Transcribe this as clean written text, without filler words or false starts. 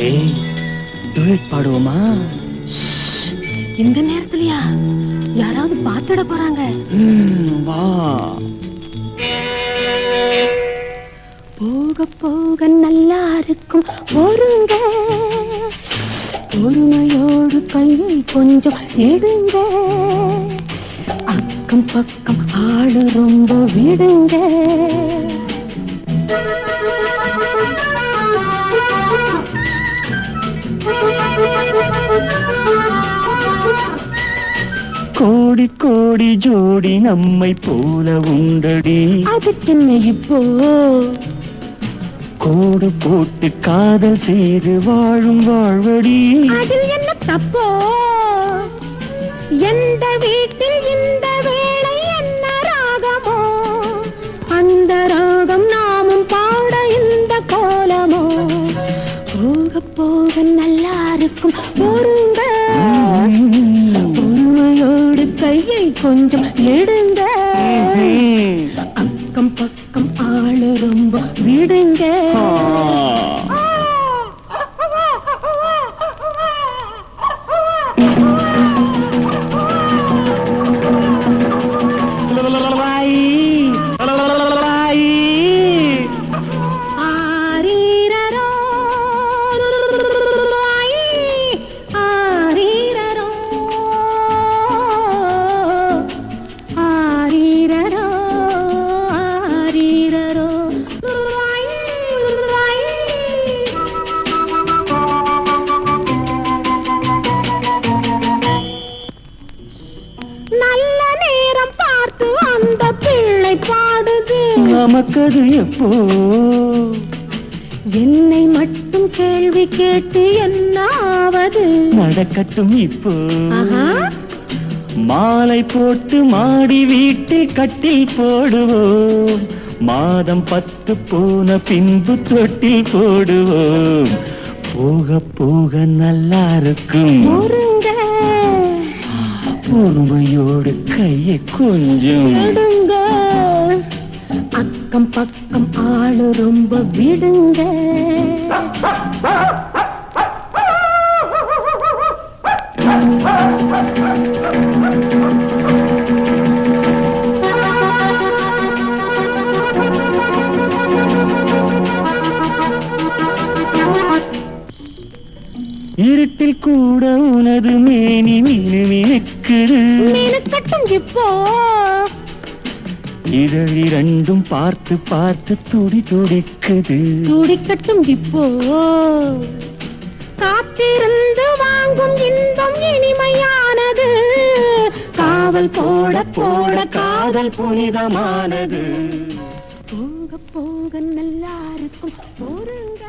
ஏய், டூயட் பாடுவோமா? இந்த நேரத்துலயா? யாராவது பாத்துட போறாங்க. வா. போக போக நல்லா இருக்கும் பொறுங்க, பொறுமையோடு கையை கொஞ்சம் எடுங்க, அக்கம் பக்கம் ஆளு ரொம்ப விடுங்க. கோடி கோடி ஜோடி நம்மை போல உண்டடி. அதுக்கென்ன இப்போ? கோடு போட்டு காதல் செய்து வாழும் வாழ்வடி. அதில் என்ன தப்போ? எந்த வீட்டில் இந்த வேளை என்ன ராகமோ, அந்த ராகம் நாமும் பாட இந்த கோலமோ. போக போக நல்லா இருக்கும் பொறுங்க, பொறுமையோடு கையை கொஞ்சம் எடுங்க, அக்கம் பக்கம் ஆளு ரொம்ப விடுங்க. நல்ல நேரம் பார்த்து அந்த பிள்ளை பாடுது. நமக்கது எப்போ? என்னை மட்டும் கேள்வி கேட்டு என்ன ஆவது? நடக்கட்டும் இப்போ. ஆஹா, மாலை போட்டு மாடி வீட்டில் கட்டில் போடுவோம். மாதம் 10 போன பின்பு தொட்டில் போடுவோம். போக போக நல்லா இருக்கும் பொறுங்க, பொறுமையோடு கையை கொஞ்சம் எடுங்க, அக்கம் பக்கம் ஆளு ரொம்ப விடுங்க. இருட்டில் கூட உனது மேனி மினுமினுக்குது. மினுக்கட்டும் இப்போ. இதழி ரெண்டும் பார்த்து பார்த்து துடி துடிக்குது. துடிக்கட்டும் இப்போ. காத்திருந்து வாங்கும் இன்பம் இனிமையானது, காவல் போட போட காதல் புனிதமானது. போக போக நல்லா இருக்கும் பொறுங்க.